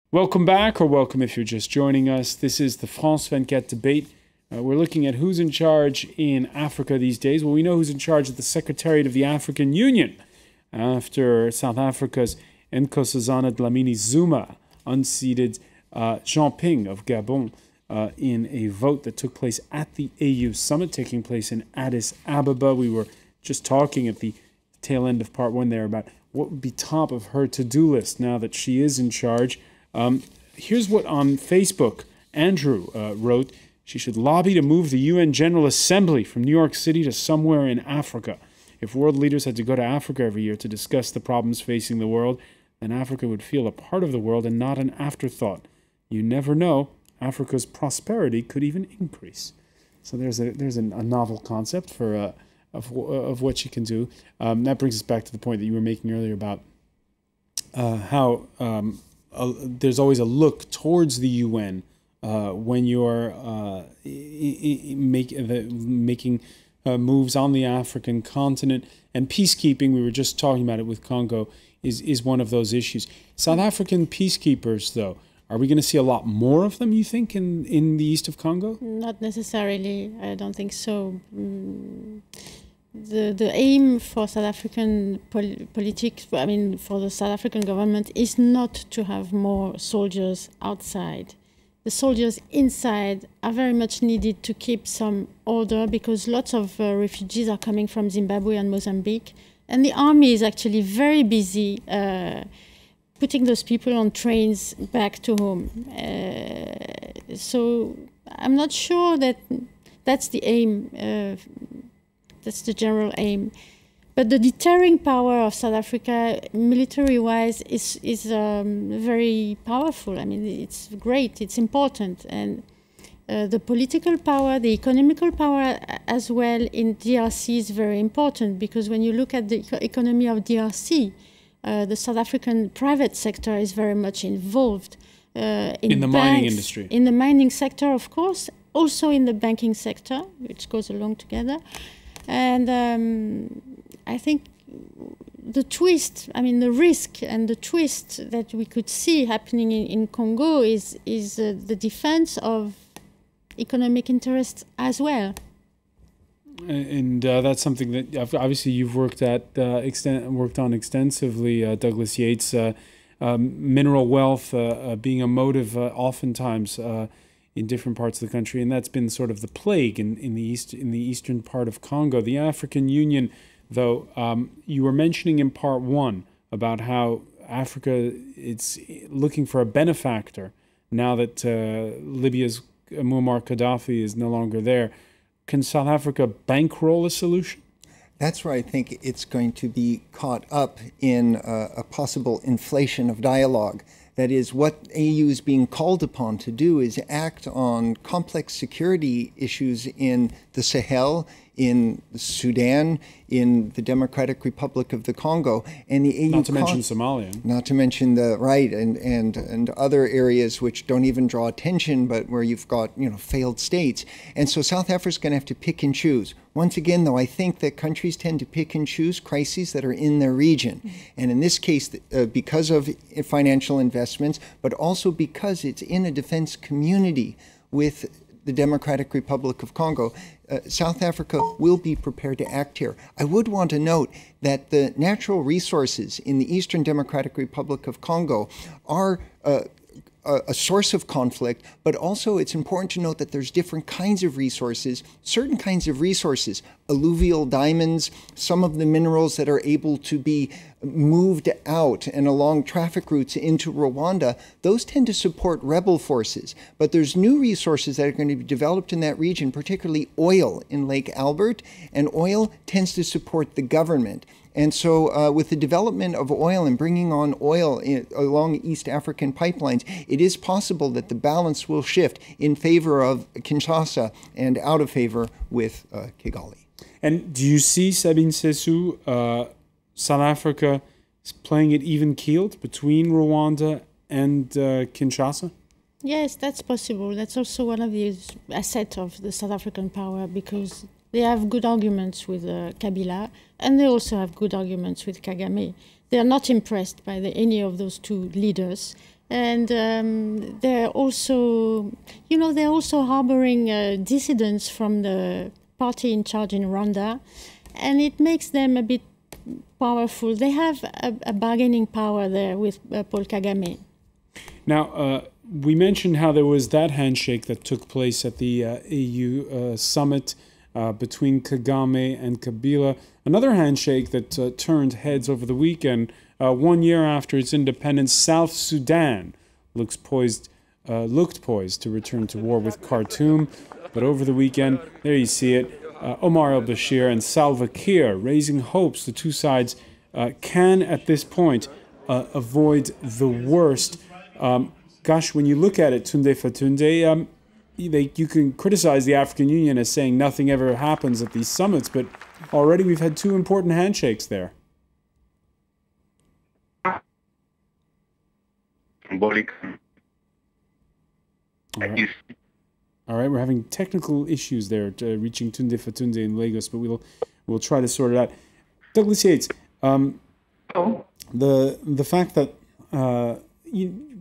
Welcome back, or welcome if you're just joining us. This is the France 24 debate. We're looking at who's in charge in Africa these days. Well, we know who's in charge at the Secretariat of the African Union after South Africa's Nkosazana Dlamini-Zuma unseated Jean Ping of Gabon in a vote that took place at the AU summit taking place in Addis Ababa. We were just talking at the tail end of part one there about what would be top of her to-do list now that she is in charge. Here's what on Facebook Andrew wrote. She should lobby to move the UN General Assembly from New York City to somewhere in Africa. If world leaders had to go to Africa every year to discuss the problems facing the world, then Africa would feel a part of the world and not an afterthought. You never know. Africa's prosperity could even increase. So there's a novel concept for of what she can do. That brings us back to the point that you were making earlier about how there's always a look towards the UN when you're making moves on the African continent. And peacekeeping, we were just talking about it with Congo, is one of those issues. South African peacekeepers, though, are we going to see a lot more of them, you think, in the east of Congo? Not necessarily. I don't think so. The aim for South African politics, I mean, for the South African government, is not to have more soldiers outside. The soldiers inside are very much needed to keep some order because lots of refugees are coming from Zimbabwe and Mozambique. And the army is actually very busy putting those people on trains back to home. So I'm not sure that that's the aim. That's the general aim. But the deterring power of South Africa, military-wise, is very powerful. I mean, it's great, it's important. And the political power, the economical power as well in DRC is very important because when you look at the economy of DRC, the South African private sector is very much involved. In the mining industry. In the mining sector, of course, also in the banking sector, which goes along together. And I think the twist, I mean, the risk and the twist that we could see happening in Congo is the defense of economic interests as well. And that's something that obviously you've worked on extensively, Douglas Yates. Mineral wealth being a motive oftentimes in different parts of the country, and that's been sort of the plague in the eastern part of Congo. The African Union, though, you were mentioning in part one about how Africa it's looking for a benefactor now that Libya's Muammar Gaddafi is no longer there. Can South Africa bankroll a solution? That's where I think it's going to be caught up in a possible inflation of dialogue. That is, what AU is being called upon to do is act on complex security issues in the Sahel, in Sudan, in the Democratic Republic of the Congo, and the AU. Not to mention Somalia. Not to mention the and other areas which don't even draw attention, but where you've got failed states. And so South Africa's going to have to pick and choose. Once again, though, I think that countries tend to pick and choose crises that are in their region, and in this case, because of financial investments, but also because it's in a defense community with the Democratic Republic of Congo, South Africa will be prepared to act here. I would want to note that the natural resources in the Eastern Democratic Republic of Congo are a source of conflict, but also it's important to note that there's different kinds of resources, certain kinds of resources, alluvial diamonds, some of the minerals that are able to be moved out and along traffic routes into Rwanda, those tend to support rebel forces. But there's new resources that are going to be developed in that region, particularly oil in Lake Albert, and oil tends to support the government. And so with the development of oil and bringing on oil along East African pipelines, it is possible that the balance will shift in favor of Kinshasa and out of favor with Kigali. And do you see, Sabine CESSOU, South Africa playing it even-keeled between Rwanda and Kinshasa? Yes, that's possible. That's also one of the assets of the South African power because they have good arguments with Kabila, and they also have good arguments with Kagame. They are not impressed by any of those two leaders. And they're also, they're also harboring dissidents from the party in charge in Rwanda, and it makes them a bit powerful. They have a bargaining power there with Paul Kagame. Now, we mentioned how there was that handshake that took place at the AU summit between Kagame and Kabila. Another handshake that turned heads over the weekend. 1 year after its independence, South Sudan looked poised to return to war with Khartoum. But over the weekend, there you see it, Omar al-Bashir and Salva Kiir raising hopes the two sides can, at this point, avoid the worst. Gosh, when you look at it, Tunde FATUNDE, you can criticize the African Union as saying nothing ever happens at these summits, but already we've had two important handshakes there. Symbolic. All right, we're having technical issues there reaching Tunde FATUNDE in Lagos, but we'll try to sort it out. Douglas Yates, the fact that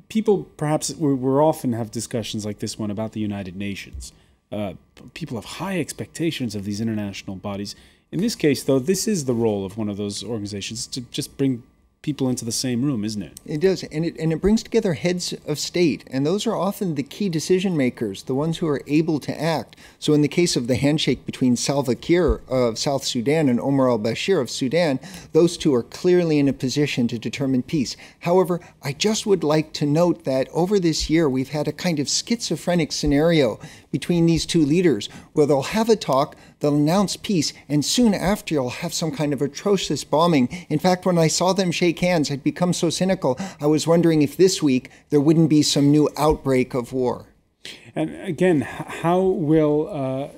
people perhaps we're often have discussions like this one about the United Nations. People have high expectations of these international bodies. In this case, though, this is the role of one of those organizations to just bring people into the same room, isn't it? It does, and it brings together heads of state, and those are often the key decision makers, the ones who are able to act. So in the case of the handshake between Salva Kiir of South Sudan and Omar al-Bashir of Sudan, those two are clearly in a position to determine peace. However, I just would like to note that over this year we've had a kind of schizophrenic scenario between these two leaders, where they'll have a talk, they'll announce peace, and soon after you'll have some kind of atrocious bombing. In fact, when I saw them shake hands, I'd become so cynical, I was wondering if this week there wouldn't be some new outbreak of war. And again, how will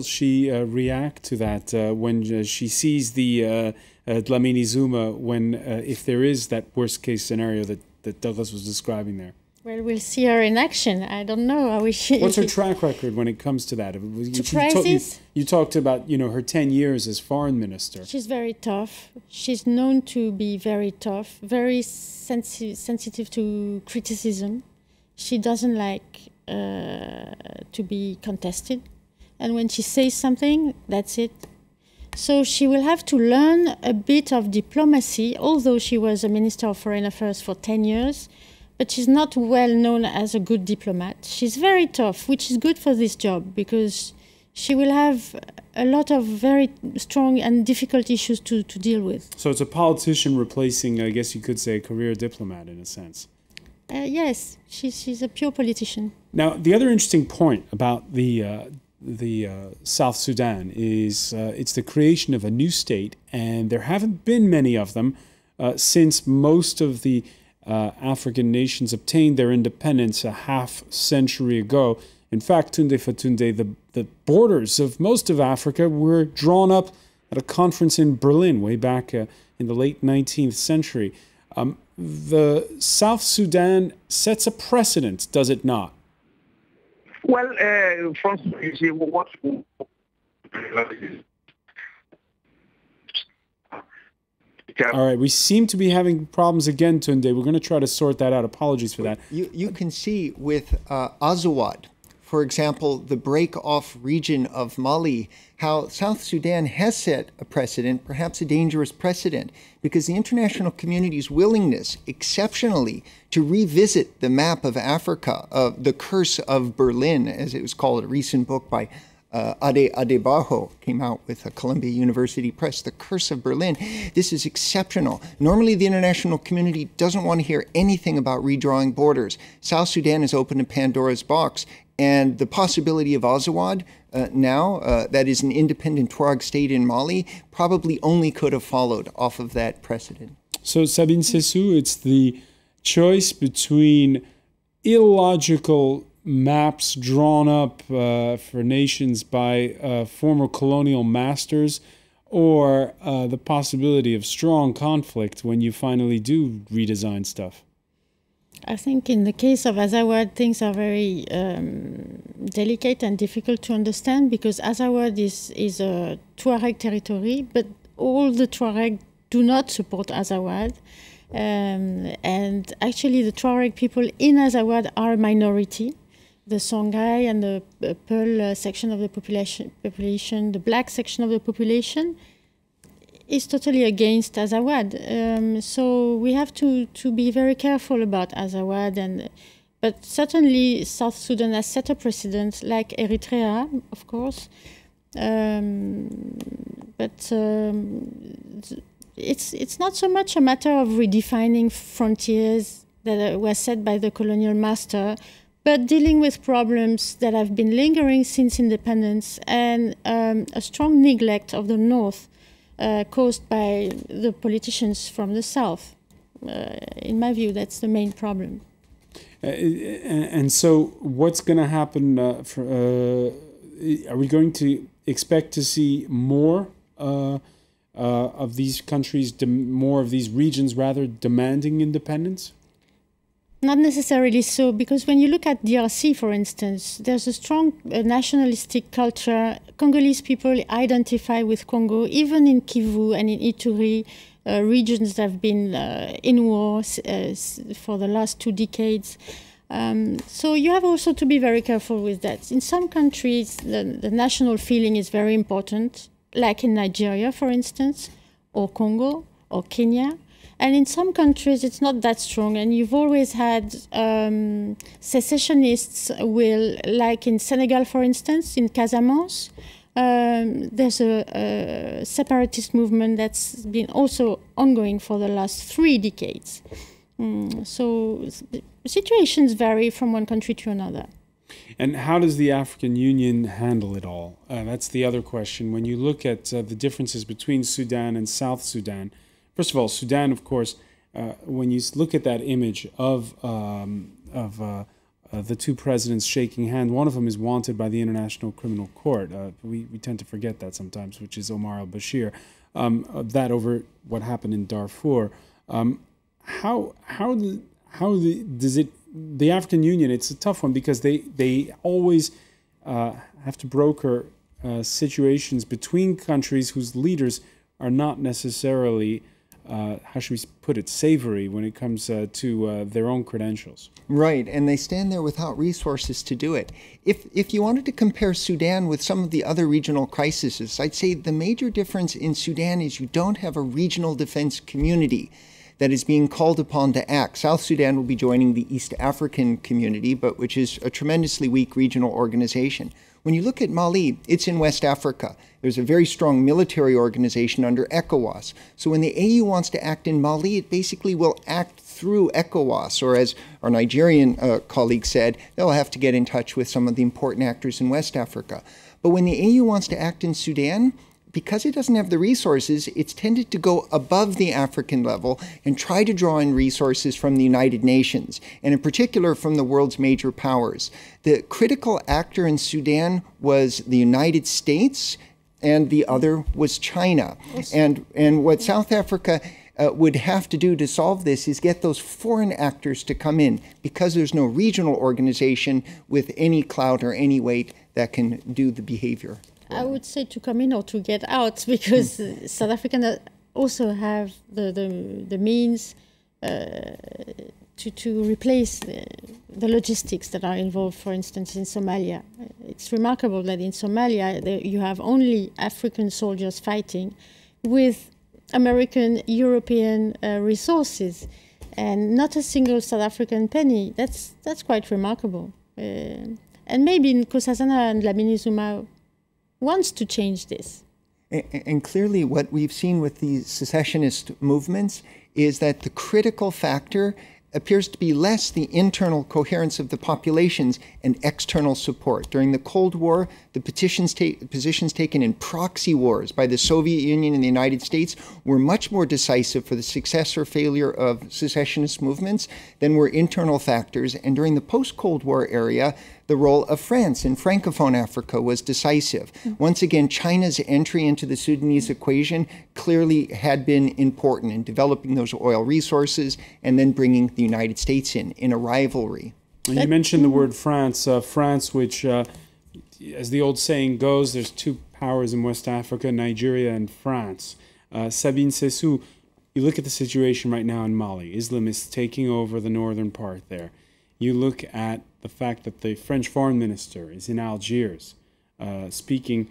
she react to that when she sees the Dlamini-Zuma, when if there is that worst case scenario that Douglas was describing there? Well, we'll see her in action. I don't know. What's her track record when it comes to that? You talked about her 10 years as foreign minister. She's very tough. She's known to be very tough, very sensitive to criticism. She doesn't like to be contested. And when she says something, that's it. So she will have to learn a bit of diplomacy, although she was a Minister of Foreign Affairs for 10 years. But she's not well known as a good diplomat. She's very tough, which is good for this job, because she will have a lot of very strong and difficult issues to deal with. So it's a politician replacing, I guess you could say, a career diplomat in a sense. Yes, she's a pure politician. Now, the other interesting point about the South Sudan is it's the creation of a new state, and there haven't been many of them since most of the African nations obtained their independence a half century ago. In fact, Tunde FATUNDE, the borders of most of Africa were drawn up at a conference in Berlin way back in the late 19th century. The South Sudan sets a precedent, does it not? Well, François, you see, what all right, we seem to be having problems again, Tunde. We're going to try to sort that out. Apologies for that. You can see with Azawad, for example, the break-off region of Mali, how South Sudan has set a precedent, perhaps a dangerous precedent, because the international community's willingness, exceptionally, to revisit the map of Africa, the Curse of Berlin, as it was called, a recent book by Adebayo came out with a Columbia University Press, The Curse of Berlin. This is exceptional. Normally, the international community doesn't want to hear anything about redrawing borders. South Sudan has opened a Pandora's box, and the possibility of Azawad now, that is an independent Tuareg state in Mali, probably only could have followed off of that precedent. So, Sabine CESSOU, it's the choice between illogical maps drawn up for nations by former colonial masters, or the possibility of strong conflict when you finally do redesign stuff? I think in the case of Azawad, things are very delicate and difficult to understand, because Azawad is a Tuareg territory, but all the Tuareg do not support Azawad. And actually, the Tuareg people in Azawad are a minority. The Songhai and the Pearl section of the population, the black section of the population, is totally against Azawad. So we have to be very careful about Azawad. But certainly South Sudan has set a precedent, like Eritrea, of course. It's not so much a matter of redefining frontiers that were set by the colonial master, but dealing with problems that have been lingering since independence and a strong neglect of the North caused by the politicians from the South. In my view, that's the main problem. And so what's going to happen? Are we going to expect to see more of these countries, more of these regions, rather, demanding independence? Not necessarily so, because when you look at DRC, for instance, there's a strong nationalistic culture. Congolese people identify with Congo, even in Kivu and in Ituri, regions that have been in war for the last 2 decades. So you have also to be very careful with that. In some countries, the national feeling is very important, like in Nigeria, for instance, or Congo, or Kenya. And in some countries, it's not that strong. And you've always had secessionists like in Senegal, for instance, in Casamance, there's a separatist movement that's been also ongoing for the last 3 decades. So situations vary from one country to another. And how does the African Union handle it all? That's the other question. When you look at the differences between Sudan and South Sudan, first of all, Sudan, of course, when you look at that image of the 2 presidents shaking hands, one of them is wanted by the International Criminal Court. We tend to forget that sometimes, which is Omar al-Bashir. That over what happened in Darfur. The African Union, it's a tough one because they always have to broker situations between countries whose leaders are not necessarily, how should we put it, savory when it comes to their own credentials. Right, and they stand there without resources to do it. If you wanted to compare Sudan with some of the other regional crises, I'd say the major difference in Sudan is you don't have a regional defense community that is being called upon to act. South Sudan will be joining the East African community, but which is a tremendously weak regional organization. When you look at Mali, it's in West Africa. There's a very strong military organization under ECOWAS. So when the AU wants to act in Mali, it basically will act through ECOWAS, or as our Nigerian colleague said, they'll have to get in touch with some of the important actors in West Africa. But when the AU wants to act in Sudan, because it doesn't have the resources, it's tended to go above the African level and try to draw in resources from the United Nations, and in particular from the world's major powers. The critical actor in Sudan was the United States, and the other was China. And what South Africa would have to do to solve this is get those foreign actors to come in, because there's no regional organization with any clout or any weight that can do the behavior. I would say to come in or to get out, because South Africans also have the means to replace the logistics that are involved, for instance, in Somalia. It's remarkable that in Somalia you have only African soldiers fighting with American, European resources, and not a single South African penny. That's quite remarkable. And maybe Nkosazana Dlamini-Zuma wants to change this. And clearly what we've seen with these secessionist movements is that the critical factor appears to be less the internal coherence of the populations and external support. During the Cold War, the positions taken in proxy wars by the Soviet Union and the United States were much more decisive for the success or failure of secessionist movements than were internal factors. And during the post-Cold War era, the role of France in Francophone Africa was decisive. Once again, China's entry into the Sudanese equation clearly had been important in developing those oil resources and then bringing the United States in a rivalry. And you mentioned the word France. France, which, as the old saying goes, there's 2 powers in West Africa, Nigeria and France. Sabine, CESSOU, You look at the situation right now in Mali, Islamists taking over the northern part there. You look at the fact that the French foreign minister is in Algiers, speaking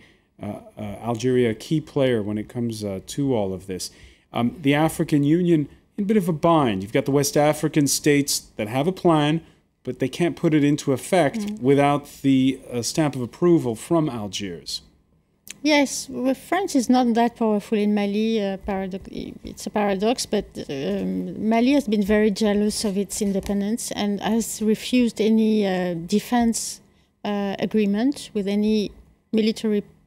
Algeria, a key player when it comes to all of this. The African Union, in a bit of a bind. You've got the West African states that have a plan, but they can't put it into effect without the stamp of approval from Algiers. Yes, well, France is not that powerful in Mali. It's a paradox, but Mali has been very jealous of its independence and has refused any defense agreement with any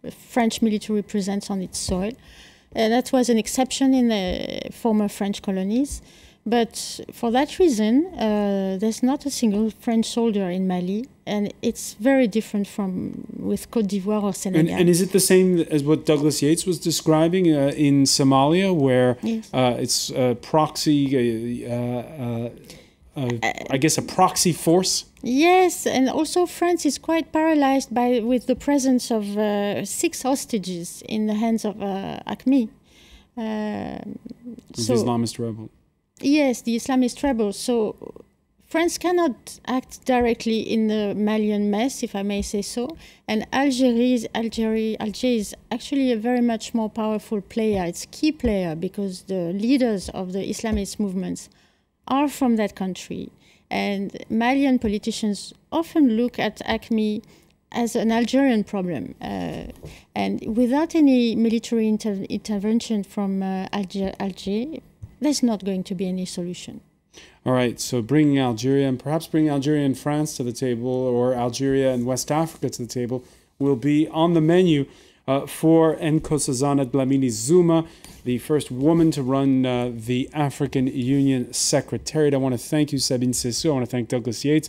French military presence on its soil. That was an exception in the former French colonies. But for that reason, there's not a single French soldier in Mali, and it's very different from with Côte d'Ivoire or Senegal. And is it the same as what Douglas Yates was describing in Somalia, where it's a proxy, I guess a proxy force? Yes, and also France is quite paralyzed with the presence of 6 hostages in the hands of AQMI. The Islamist rebel. Yes, the Islamist rebels. So France cannot act directly in the Malian mess, if I may say so. And Algeria is actually a very much more powerful player. It's a key player because the leaders of the Islamist movements are from that country. And Malian politicians often look at AQMI as an Algerian problem. And without any military intervention from Alger, there's not going to be any solution. All right, so bringing Algeria and perhaps bringing Algeria and France to the table, or Algeria and West Africa to the table, will be on the menu for Nkosazana Dlamini-Zuma, the first woman to run the African Union Secretariat. I want to thank you, Sabine CESSOU. I want to thank Douglas Yates.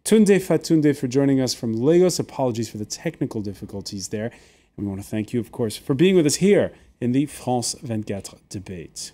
Tunde FATUNDE for joining us from Lagos. Apologies for the technical difficulties there. And we want to thank you, of course, for being with us here in the France 24 debate.